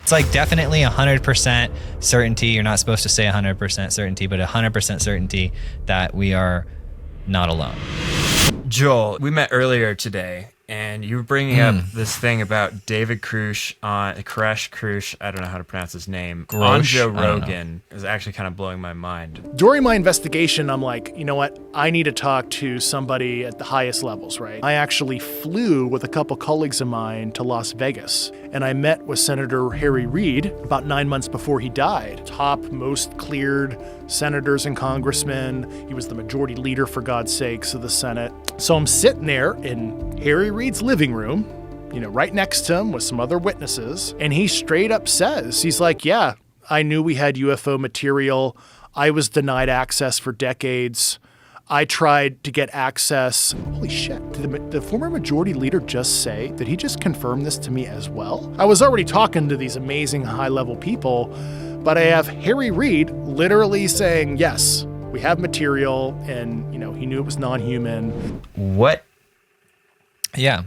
It's like definitely 100% certainty. You're not supposed to say 100% certainty, but 100% certainty that we are not alone. Joel, we met earlier today, and you were bringing up this thing about David Koresh, I don't know how to pronounce his name, on Joe Rogan. Is actually kind of blowing my mind. During my investigation, I'm like, you know what? I need to talk to somebody at the highest levels, right? I actually flew with a couple colleagues of mine to Las Vegas, and I met with Senator Harry Reid about 9 months before he died. Top most cleared senators and congressmen. He was the majority leader, for God's sakes, of the Senate. So I'm sitting there in Harry Reid's living room, right next to him with some other witnesses, and he straight up says, he's like, yeah, I knew we had UFO material. I was denied access for decades. I tried to get access. Holy shit, did the former majority leader just say, did he just confirm this to me as well? I was already talking to these amazing high-level people, but I have Harry Reid literally saying, yes, we have material, and, he knew it was non-human. What? Yeah.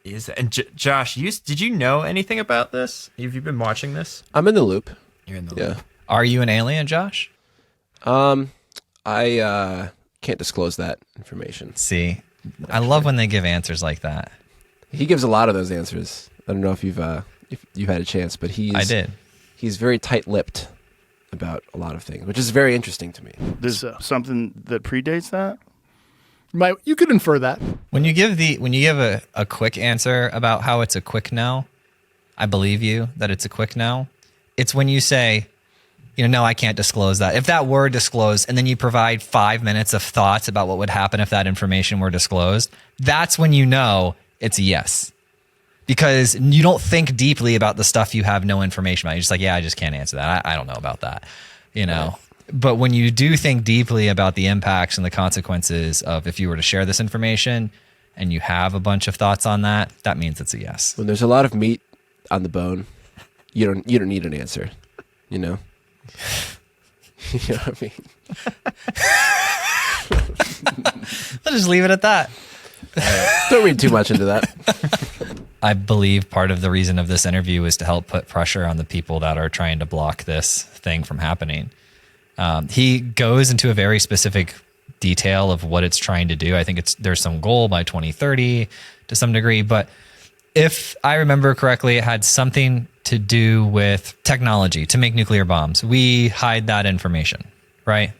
Is that? And Josh, did you know anything about this? Have you been watching this? I'm in the loop. You're in the Yeah. loop. Are you an alien, Josh? I can't disclose that information. See, I love when they give answers like that. He gives a lot of those answers. I don't know if you've had a chance, but I did. He's very tight-lipped about a lot of things, which is very interesting to me. There's something that predates that? You could infer that. When you give a quick answer about how it's a quick no, I believe you that it's a quick no. It's when you say, no, I can't disclose that. If that were disclosed and then you provide 5 minutes of thoughts about what would happen if that information were disclosed, that's when you know it's a yes. Because you don't think deeply about the stuff you have no information about. You're just like, yeah, I just can't answer that. I don't know about that, Right. But when you do think deeply about the impacts and the consequences of if you were to share this information and you have a bunch of thoughts on that, that means it's a yes. When there's a lot of meat on the bone, you don't need an answer, You know what I mean? I'll just leave it at that. Don't read too much into that. I believe part of the reason of this interview is to help put pressure on the people that are trying to block this thing from happening. He goes into a very specific detail of what it's trying to do. I think there's some goal by 2030 to some degree, but if I remember correctly, it had something to do with technology to make nuclear bombs. We hide that information, right?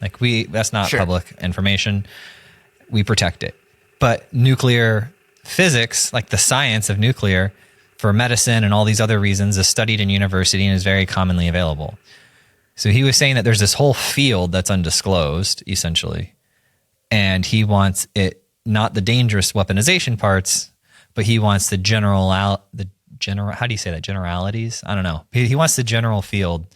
That's not public information. We protect it. But nuclear physics, like the science of nuclear for medicine and all these other reasons, is studied in university and is very commonly available. So he was saying that there's this whole field that's undisclosed, essentially. And he wants it, not the dangerous weaponization parts, but he wants the general, how do you say that? Generalities? I don't know. He wants the general field.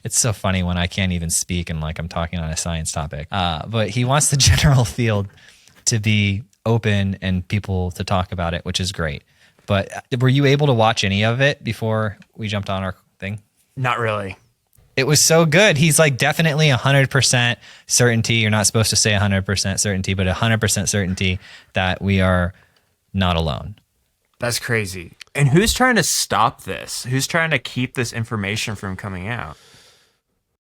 It's so funny when I can't even speak and I'm talking on a science topic. But he wants the general field to be open and people to talk about it, which is great. But were you able to watch any of it before we jumped on our thing? Not really. It was so good. He's like, definitely 100% certainty. You're not supposed to say 100% certainty, but 100% certainty that we are not alone. That's crazy. And who's trying to stop this? Who's trying to keep this information from coming out?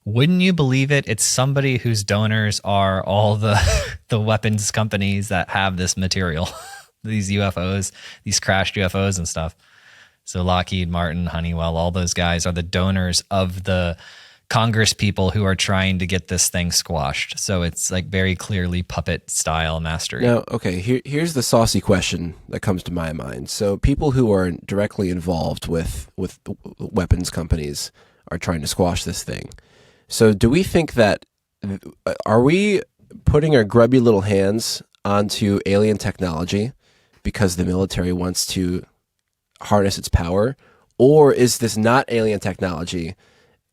Wouldn't you believe it? It's somebody whose donors are all the weapons companies that have this material, these UFOs, these crashed UFOs and stuff. So Lockheed Martin, Honeywell, all those guys are the donors of the Congress people who are trying to get this thing squashed. So it's like very clearly puppet style mastery. Now, okay, here's the saucy question that comes to my mind. So people who are directly involved with weapons companies are trying to squash this thing. So do we think that, are we putting our grubby little hands onto alien technology because the military wants to harness its power? Or is this not alien technology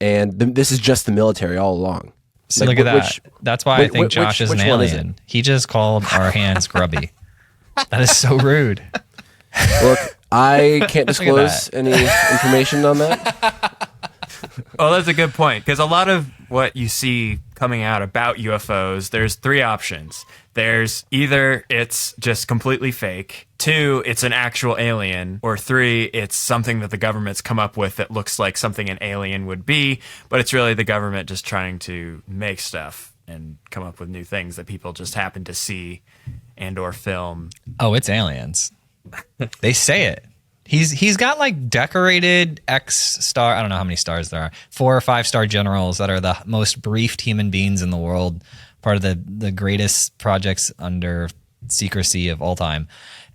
and this is just the military all along? So look at that. That's why I think Josh is an alien. He just called our hands grubby. That is so rude. Look, I can't disclose any information on that. Oh, that's a good point. Because a lot of what you see coming out about UFOs, there's three options. There's either it's just completely fake, 2, it's an actual alien, or 3, it's something that the government's come up with that looks like something an alien would be, but it's really the government just trying to make stuff and come up with new things that people just happen to see and or film. Oh, it's aliens. They say it. He's got like decorated X-star, I don't know how many stars there are, 4 or 5-star generals that are the most briefed human beings in the world, part of the greatest projects under secrecy of all time.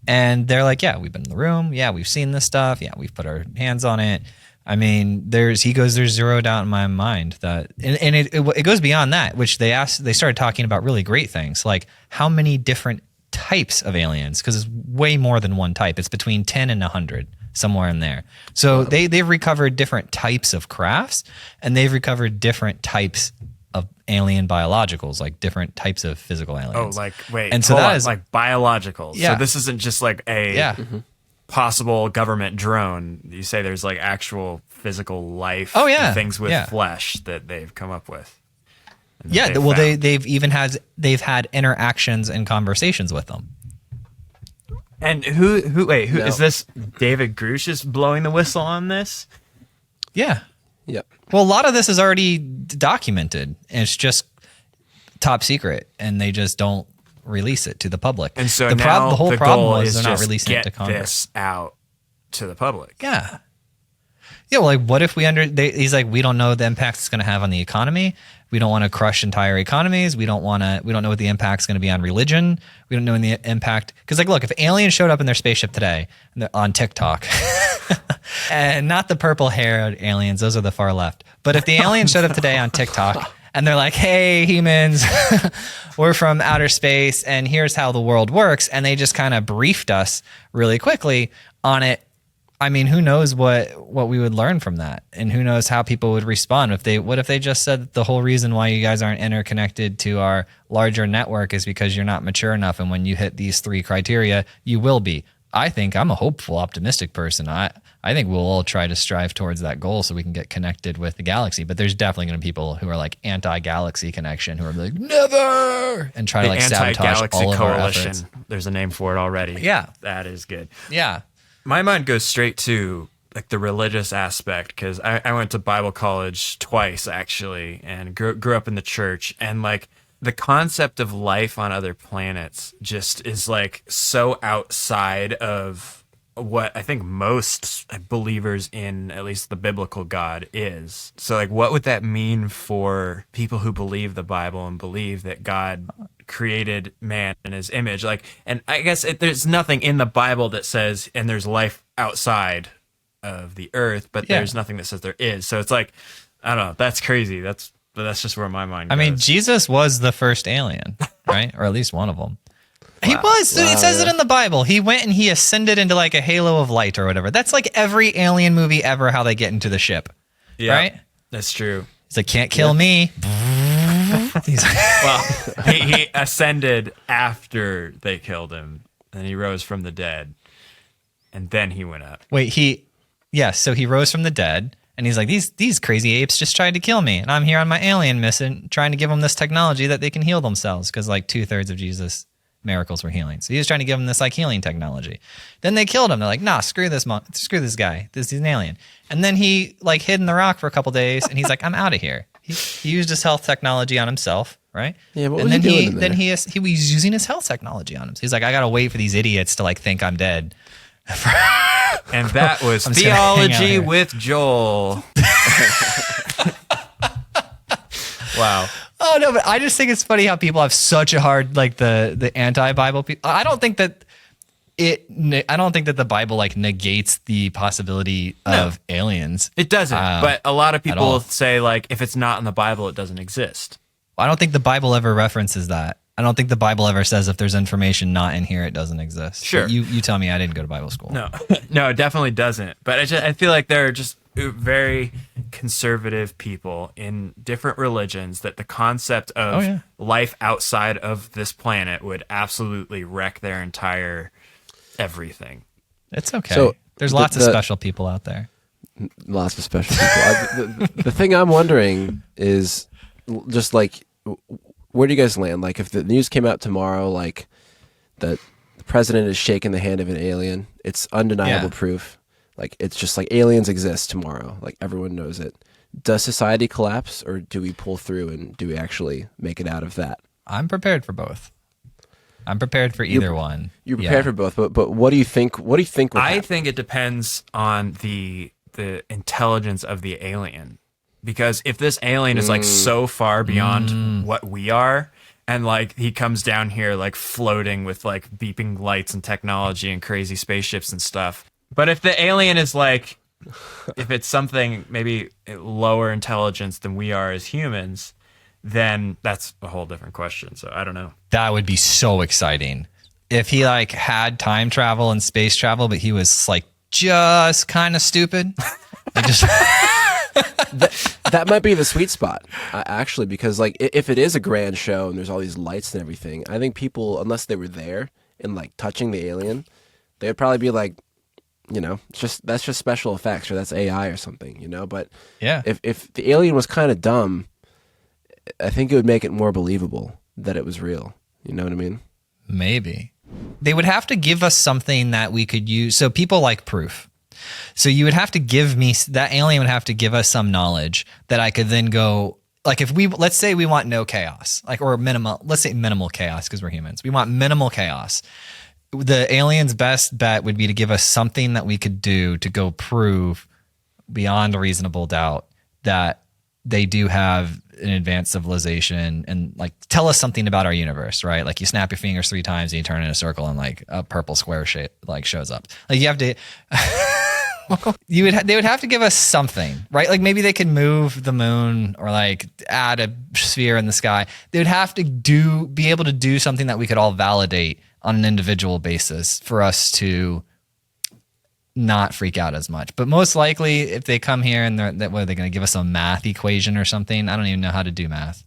And they're like, yeah, we've been in the room. Yeah, we've seen this stuff. Yeah, we've put our hands on it. I mean, there's zero doubt in my mind that, and it goes beyond that, which they started talking about really great things, like how many different types of aliens, because it's way more than one type. It's between 10 and 100, somewhere in there. So they've recovered different types of crafts, and they've recovered different types of alien biologicals, like different types of physical aliens. Oh, like, wait. And so that is like biologicals. Yeah. So this isn't just like a possible government drone. You say there's like actual physical life. Oh, yeah. And things with Yeah. flesh that they've come up with. and that Yeah, they've well, found. they've had interactions and conversations with them. And who No. is this? David Grush is blowing the whistle on this? Yeah. Yep. Well, a lot of this is already documented, and it's just top secret, and they just don't release it to the public. And so the now whole the problem goal was is they're not just releasing it get to Congress. this out to the public. Yeah. Yeah, well, like, what if he's like, we don't know the impact it's going to have on the economy. We don't want to crush entire economies. We don't know what the impact's going to be on religion. We don't know the impact. Because, like, look, if aliens showed up in their spaceship today on TikTok, and not the purple-haired aliens, those are the far left. But if the aliens showed up today on TikTok and they're like, hey, humans, we're from outer space, and here's how the world works, and they just kind of briefed us really quickly on it, I mean, who knows what we would learn from that, and who knows how people would respond what if they just said that the whole reason why you guys aren't interconnected to our larger network is because you're not mature enough, and when you hit these 3 criteria, you will be. I think I'm a hopeful, optimistic person. I think we'll all try to strive towards that goal so we can get connected with the galaxy. But there's definitely going to be people who are like anti-galaxy connection, who are like never, and try to like sabotage Anti-Galaxy all of our Coalition. efforts. There's a name for it already. Yeah. That is good. Yeah. My mind goes straight to like the religious aspect, because I went to Bible college twice actually, and grew up in the church, and like the concept of life on other planets just is like so outside of what I think most believers in at least the biblical God is. So like, what would that mean for people who believe the Bible and believe that God created man in his image? Like, and I guess there's nothing in the Bible that says, and there's life outside of the earth, but there's nothing that says there is. So it's like, I don't know. That's crazy. That's just where my mind goes. I mean, Jesus was the first alien, right? Or at least one of them. He was. It says it in the Bible. He went and he ascended into like a halo of light or whatever. That's like every alien movie ever, how they get into the ship. Yeah, right? That's true. He's like, can't kill me. He's like, Well, he ascended after they killed him, and he rose from the dead, and then he went up. wait, so he rose from the dead, and he's like, these crazy apes just tried to kill me, and I'm here on my alien mission trying to give them this technology that they can heal themselves, because like 2/3 of Jesus' miracles were healing. So he was trying to give them this like healing technology. Then they killed him. They're like, nah, screw this guy. This is an alien. And then he like hid in the rock for a couple days, and he's like, I'm out of here. He used his health technology on himself, right? Yeah, what and was then he doing in then there? he was using his health technology on him. So he's like, I gotta wait for these idiots to like think I'm dead. And that was I'm just gonna hang out Theology here. with Joel. Wow. Oh no, but I just think it's funny how people have such a hard like the anti-Bible people. I don't think that the Bible like negates the possibility of aliens. It doesn't, but a lot of all. people say like, if it's not in the Bible, it doesn't exist. I don't think the Bible ever references that. I don't think the Bible ever says if there's information not in here, it doesn't exist. Sure. But you tell me, I didn't go to Bible school. No, no, it definitely doesn't. But I feel like there are just very conservative people in different religions that the concept of life outside of this planet would absolutely wreck their entire everything. It's okay. So, there's the- lots of the- special people out there. Lots of special people. The thing I'm wondering is just like, where do you guys land? Like, if the news came out tomorrow, like that the president is shaking the hand of an alien, it's undeniable proof. Like, it's just like aliens exist tomorrow. Like, everyone knows it. Does society collapse, or do we pull through and do we actually make it out of that? I'm prepared for both. I'm prepared for either one. You're prepared for both, but what do you think? What do you think? I think it depends on the intelligence of the alien, because if this alien is like so far beyond what we are, and like he comes down here like floating with like beeping lights and technology and crazy spaceships and stuff. But if the alien is like, if it's something maybe lower intelligence than we are as humans, then that's a whole different question. So I don't know. That would be so exciting if he like had time travel and space travel, but he was like just kind of stupid. Like just that might be the sweet spot, actually, because like if it is a grand show and there's all these lights and everything, I think people, unless they were there and like touching the alien, they would probably be like, you know, that's just special effects, or that's AI or something, you know. But yeah, if the alien was kind of dumb, I think it would make it more believable that it was real. You know what I mean? Maybe. They would have to give us something that we could use. So people like proof. So you would have to give me, that alien would have to give us some knowledge that I could then go, like if we, let's say we want no chaos, like, or minimal, let's say minimal chaos because we're humans. We want minimal chaos. The alien's best bet would be to give us something that we could do to go prove beyond a reasonable doubt that they do have an advanced civilization, and like tell us something about our universe, right? Like you snap your fingers 3 times and you turn in a circle and like a purple square shape like shows up. Like you have to, they would have to give us something, right? Like maybe they could move the moon or like add a sphere in the sky. They would have to be able to do something that we could all validate on an individual basis for us to not freak out as much. But most likely if they come here and what are they going to give us a math equation or something? I don't even know how to do math.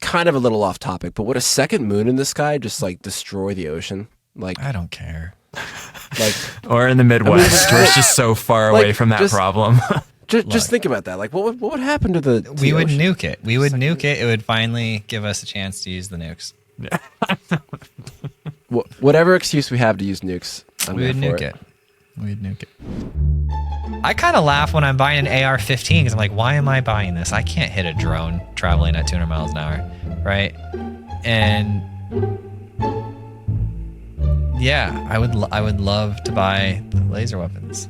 Kind of a little off topic, but would a second moon in the sky just like destroy the ocean? Like, I don't care. Like, or in the Midwest, where it's just so far away from that problem. Just think about that. Like, what would happen to the? We would ocean? nuke it. We would nuke it. It would finally give us a chance to use the nukes. Yeah. Whatever excuse we have to use nukes, we would nuke it. We'd nuke it. I kind of laugh when I'm buying an AR-15 because I'm like, why am I buying this? I can't hit a drone traveling at 200 miles an hour, right? And yeah, I would love to buy the laser weapons.